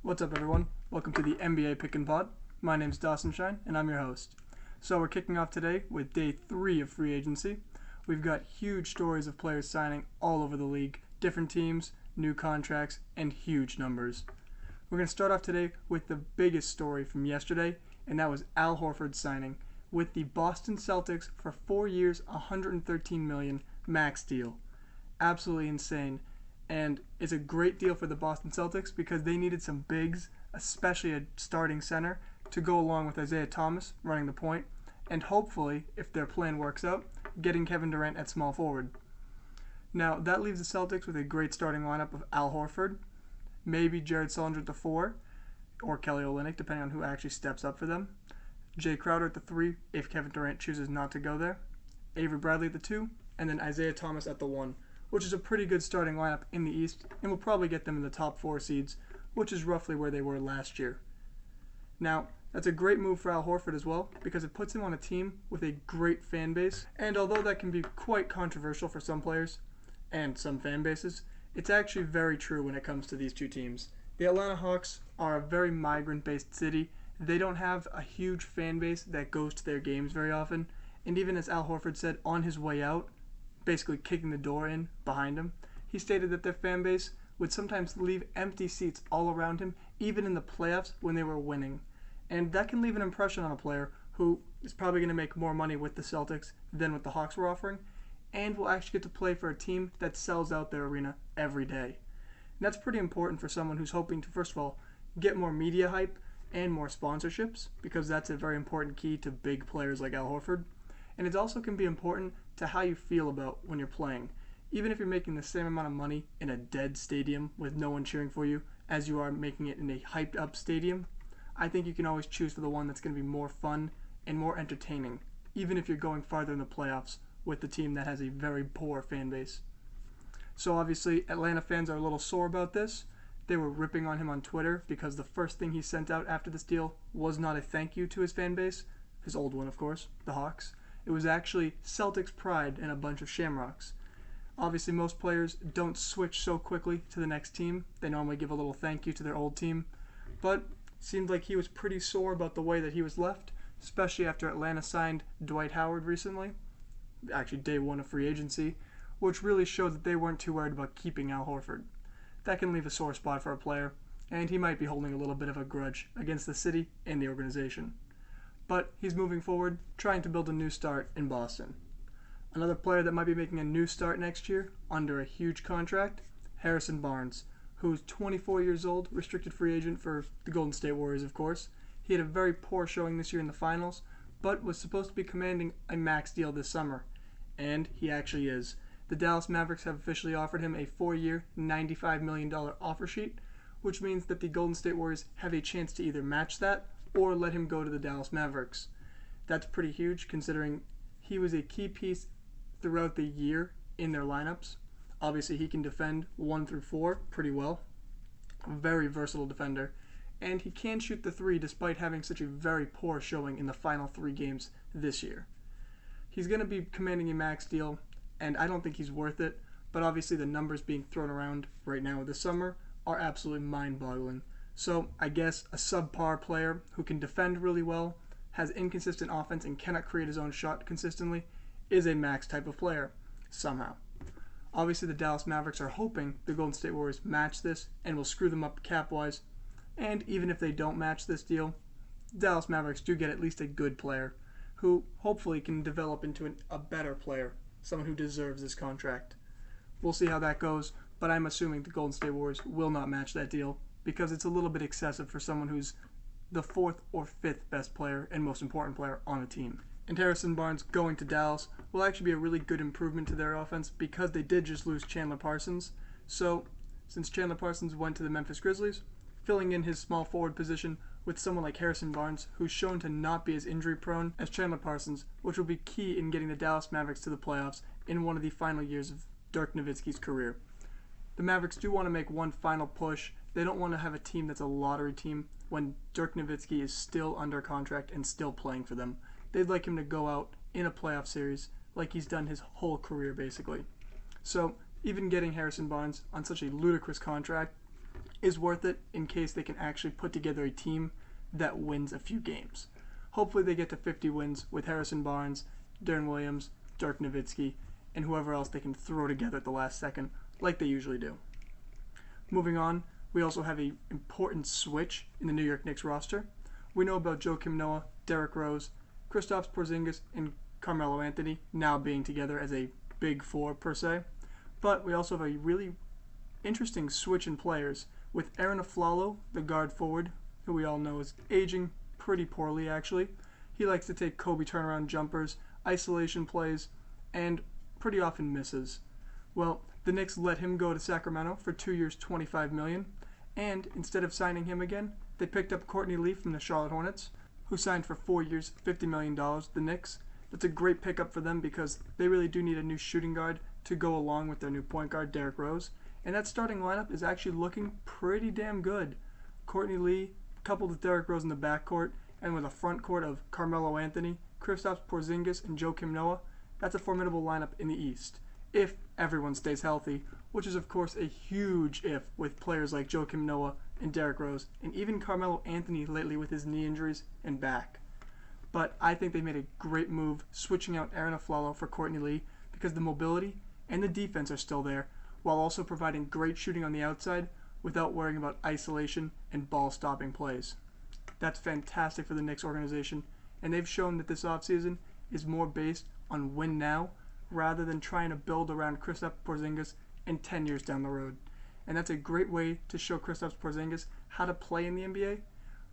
What's up, everyone? Welcome to the NBA Pick and Pod. My name's Dawson Shine, and I'm your host. So we're kicking off today with day 3 of free agency. We've got huge stories of players signing all over the league, different teams, new contracts, and huge numbers. We're going to start off today with the biggest story from yesterday, and that was Al Horford signing with the Boston Celtics for 4 years, $113 million max deal. Absolutely insane. And it's a great deal for the Boston Celtics because they needed some bigs, especially a starting center, to go along with Isaiah Thomas running the point, and hopefully, if their plan works out, getting Kevin Durant at small forward. Now, that leaves the Celtics with a great starting lineup of Al Horford, maybe Jared Sullinger at the 4, or Kelly Olynyk, depending on who actually steps up for them, Jay Crowder at the 3, if Kevin Durant chooses not to go there, Avery Bradley at the 2, and then Isaiah Thomas at the 1. Which is a pretty good starting lineup in the East, and will probably get them in the top 4 seeds, which is roughly where they were last year. Now, that's a great move for Al Horford as well, because it puts him on a team with a great fan base, and although that can be quite controversial for some players and some fan bases, it's actually very true when it comes to these two teams. The Atlanta Hawks are a very migrant-based city. They don't have a huge fan base that goes to their games very often, and even as Al Horford said on his way out, basically kicking the door in behind him, he stated that their fan base would sometimes leave empty seats all around him, even in the playoffs when they were winning. And that can leave an impression on a player who is probably going to make more money with the Celtics than what the Hawks were offering, and will actually get to play for a team that sells out their arena every day. And that's pretty important for someone who's hoping to, first of all, get more media hype and more sponsorships, because that's a very important key to big players like Al Horford. And it also can be important to how you feel about when you're playing. Even if you're making the same amount of money in a dead stadium with no one cheering for you as you are making it in a hyped up stadium, I think you can always choose for the one that's going to be more fun and more entertaining, even if you're going farther in the playoffs with the team that has a very poor fan base. So obviously, Atlanta fans are a little sore about this. They were ripping on him on Twitter because the first thing he sent out after this deal was not a thank you to his fan base, his old one of course, the Hawks. It was actually Celtics pride and a bunch of shamrocks. Obviously, most players don't switch so quickly to the next team. They normally give a little thank you to their old team. But it seemed like he was pretty sore about the way that he was left, especially after Atlanta signed Dwight Howard recently, actually day 1 of free agency, which really showed that they weren't too worried about keeping Al Horford. That can leave a sore spot for a player, and he might be holding a little bit of a grudge against the city and the organization. But he's moving forward, trying to build a new start in Boston. Another player that might be making a new start next year, under a huge contract, Harrison Barnes, who's 24 years old, restricted free agent for the Golden State Warriors, of course. He had a very poor showing this year in the finals, but was supposed to be commanding a max deal this summer. And he actually is. The Dallas Mavericks have officially offered him a 4-year, $95 million offer sheet, which means that the Golden State Warriors have a chance to either match that or let him go to the Dallas Mavericks. That's pretty huge considering he was a key piece throughout the year in their lineups. Obviously, he can defend 1 through 4 pretty well. A very versatile defender. And he can shoot the 3 despite having such a very poor showing in the final 3 games this year. He's going to be commanding a max deal, and I don't think he's worth it, but obviously the numbers being thrown around right now this summer are absolutely mind-boggling. So I guess a subpar player who can defend really well, has inconsistent offense, and cannot create his own shot consistently is a max type of player, somehow. Obviously the Dallas Mavericks are hoping the Golden State Warriors match this and will screw them up cap-wise, and even if they don't match this deal, the Dallas Mavericks do get at least a good player who hopefully can develop into a better player, someone who deserves this contract. We'll see how that goes, but I'm assuming the Golden State Warriors will not match that deal, because it's a little bit excessive for someone who's the 4th or 5th best player and most important player on a team. And Harrison Barnes going to Dallas will actually be a really good improvement to their offense because they did just lose Chandler Parsons. So, since Chandler Parsons went to the Memphis Grizzlies, filling in his small forward position with someone like Harrison Barnes, who's shown to not be as injury prone as Chandler Parsons, which will be key in getting the Dallas Mavericks to the playoffs in one of the final years of Dirk Nowitzki's career. The Mavericks do want to make one final push. They don't want to have a team that's a lottery team when Dirk Nowitzki is still under contract and still playing for them. They'd like him to go out in a playoff series like he's done his whole career, basically. So even getting Harrison Barnes on such a ludicrous contract is worth it in case they can actually put together a team that wins a few games. Hopefully they get to 50 wins with Harrison Barnes, Darren Williams, Dirk Nowitzki, and whoever else they can throw together at the last second like they usually do. Moving on, we also have an important switch in the New York Knicks roster. We know about Joakim Noah, Derrick Rose, Kristaps Porzingis, and Carmelo Anthony now being together as a big four per se. But we also have a really interesting switch in players with Aaron Aflalo, the guard forward, who we all know is aging pretty poorly actually. He likes to take Kobe turnaround jumpers, isolation plays, and pretty often misses. Well, the Knicks let him go to Sacramento for 2 years, $25 million, and instead of signing him again, they picked up Courtney Lee from the Charlotte Hornets, who signed for 4 years, $50 million. The Knicks, that's a great pickup for them because they really do need a new shooting guard to go along with their new point guard, Derrick Rose, and that starting lineup is actually looking pretty damn good. Courtney Lee, coupled with Derrick Rose in the backcourt, and with a front court of Carmelo Anthony, Kristaps Porzingis, and Joakim Noah, that's a formidable lineup in the East, if everyone stays healthy, which is of course a huge if with players like Joakim Noah and Derrick Rose, and even Carmelo Anthony lately with his knee injuries and back. But I think they made a great move switching out Aaron Aflalo for Courtney Lee because the mobility and the defense are still there, while also providing great shooting on the outside without worrying about isolation and ball-stopping plays. That's fantastic for the Knicks organization, and they've shown that this offseason is more based on win now rather than trying to build around Kristaps Porzingis in 10 years down the road. And that's a great way to show Kristaps Porzingis how to play in the NBA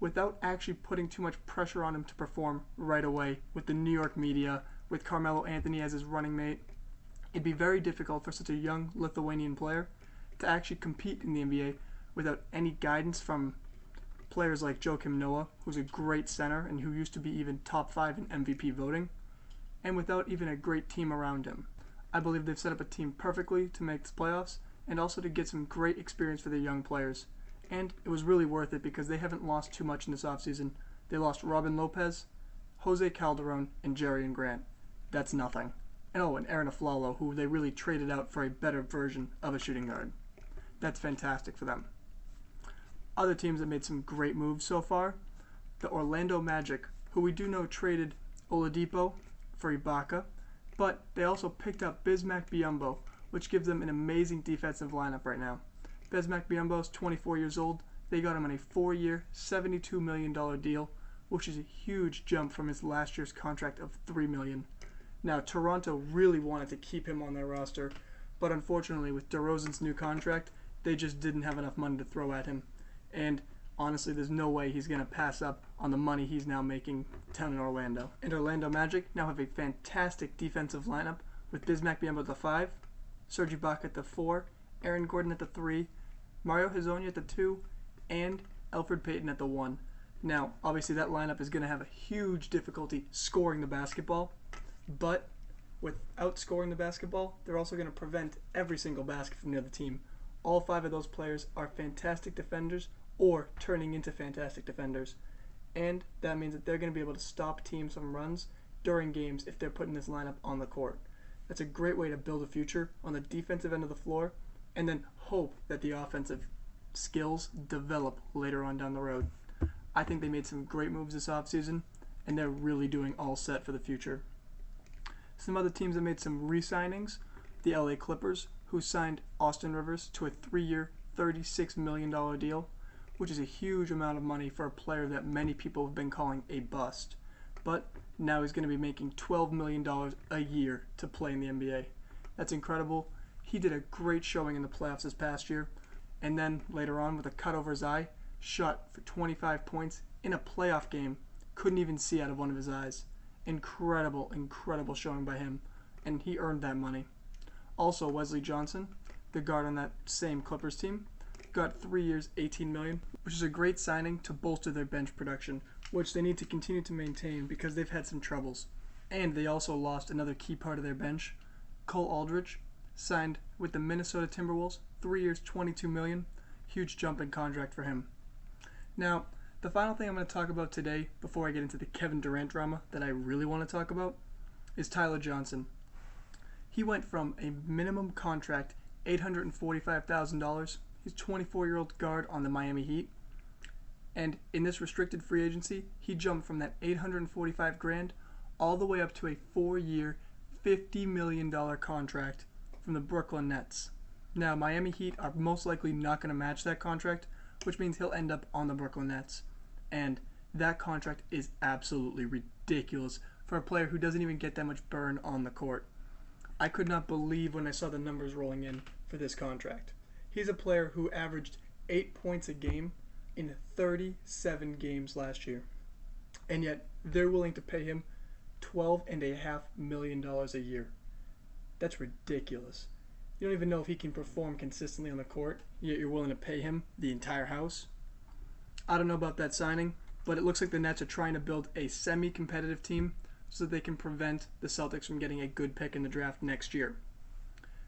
without actually putting too much pressure on him to perform right away with the New York media, with Carmelo Anthony as his running mate. It'd be very difficult for such a young Lithuanian player to actually compete in the NBA without any guidance from players like Joakim Noah, who's a great center and who used to be even top 5 in MVP voting, and without even a great team around him. I believe they've set up a team perfectly to make the playoffs and also to get some great experience for their young players. And it was really worth it because they haven't lost too much in this offseason. They lost Robin Lopez, Jose Calderon, and Jerian Grant. That's nothing. And Aaron Aflalo, who they really traded out for a better version of a shooting guard. That's fantastic for them. Other teams that made some great moves so far, the Orlando Magic, who we do know traded Oladipo for Ibaka, but they also picked up Bismack Biyombo, which gives them an amazing defensive lineup right now. Bismack Biyombo is 24 years old. They got him on a 4-year, $72 million deal, which is a huge jump from his last year's contract of $3 million. Now, Toronto really wanted to keep him on their roster, but unfortunately with DeRozan's new contract, they just didn't have enough money to throw at him. And honestly, there's no way he's going to pass up on the money he's now making down in Orlando. And Orlando Magic now have a fantastic defensive lineup with Bismack Biyombo at the 5, Serge Ibaka at the 4, Aaron Gordon at the 3, Mario Hezonja at the 2, and Elfrid Payton at the 1. Now, obviously that lineup is going to have a huge difficulty scoring the basketball, but without scoring the basketball, they're also going to prevent every single basket from the other team. All 5 of those players are fantastic defenders or turning into fantastic defenders. And that means that they're going to be able to stop teams from runs during games if they're putting this lineup on the court. That's a great way to build a future on the defensive end of the floor and then hope that the offensive skills develop later on down the road. I think they made some great moves this offseason, and they're really doing all set for the future. Some other teams that made some re-signings, the LA Clippers, who signed Austin Rivers to a 3-year, $36 million deal, which is a huge amount of money for a player that many people have been calling a bust. But now he's going to be making $12 million a year to play in the NBA. That's incredible. He did a great showing in the playoffs this past year, and then later on with a cut over his eye, shot for 25 points in a playoff game, couldn't even see out of one of his eyes. Incredible showing by him, and he earned that money. Also, Wesley Johnson, the guard on that same Clippers team, got 3 years, $18 million, which is a great signing to bolster their bench production, which they need to continue to maintain because they've had some troubles. And they also lost another key part of their bench. Cole Aldridge signed with the Minnesota Timberwolves, 3 years, $22 million, huge jump in contract for him. Now, the final thing I'm going to talk about today, before I get into the Kevin Durant drama that I really want to talk about, is Tyler Johnson. He went from a minimum contract, $845,000, He's 24-year-old guard on the Miami Heat. And in this restricted free agency, he jumped from that $845,000 all the way up to a 4-year, $50 million contract from the Brooklyn Nets. Now, Miami Heat are most likely not going to match that contract, which means he'll end up on the Brooklyn Nets. And that contract is absolutely ridiculous for a player who doesn't even get that much burn on the court. I could not believe when I saw the numbers rolling in for this contract. He's a player who averaged 8 points a game in 37 games last year. And yet, they're willing to pay him $12.5 million a year. That's ridiculous. You don't even know if he can perform consistently on the court, yet you're willing to pay him the entire house. I don't know about that signing, but it looks like the Nets are trying to build a semi-competitive team so that they can prevent the Celtics from getting a good pick in the draft next year.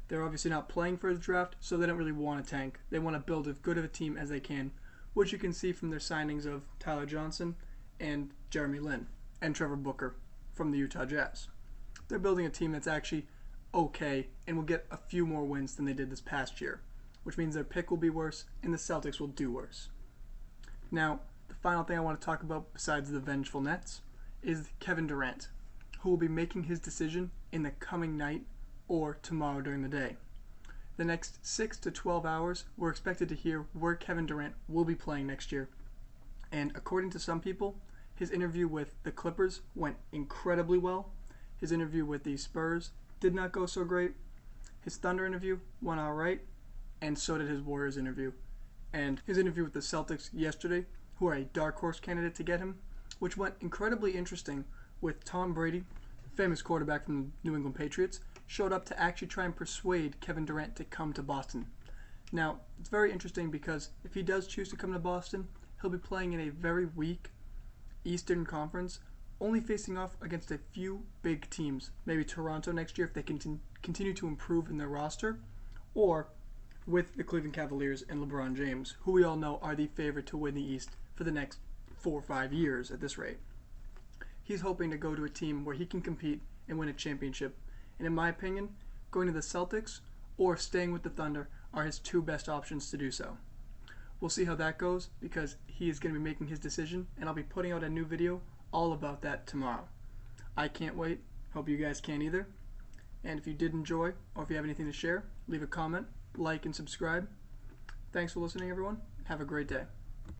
They're obviously not playing for the draft, so they don't really want to tank. They want to build as good of a team as they can, which you can see from their signings of Tyler Johnson and Jeremy Lin and Trevor Booker from the Utah Jazz. They're building a team that's actually okay and will get a few more wins than they did this past year, which means their pick will be worse and the Celtics will do worse. Now, the final thing I want to talk about besides the vengeful Nets is Kevin Durant, who will be making his decision in the coming night or tomorrow during the day. The next 6 to 12 hours, we're expected to hear where Kevin Durant will be playing next year. And according to some people, his interview with the Clippers went incredibly well. His interview with the Spurs did not go so great. His Thunder interview went all right, and so did his Warriors interview. And his interview with the Celtics yesterday, who are a dark horse candidate to get him, which went incredibly interesting with Tom Brady, famous quarterback from the New England Patriots, showed up to actually try and persuade Kevin Durant to come to Boston. Now, it's very interesting because if he does choose to come to Boston, he'll be playing in a very weak Eastern Conference, only facing off against a few big teams, maybe Toronto next year if they continue to improve in their roster, or with the Cleveland Cavaliers and LeBron James, who we all know are the favorite to win the East for the next 4 or 5 years at this rate. He's hoping to go to a team where he can compete and win a championship, and in my opinion, going to the Celtics or staying with the Thunder are his 2 best options to do so. We'll see how that goes because he is going to be making his decision, and I'll be putting out a new video all about that tomorrow. I can't wait. Hope you guys can either. And if you did enjoy, or if you have anything to share, leave a comment, like, and subscribe. Thanks for listening, everyone. Have a great day.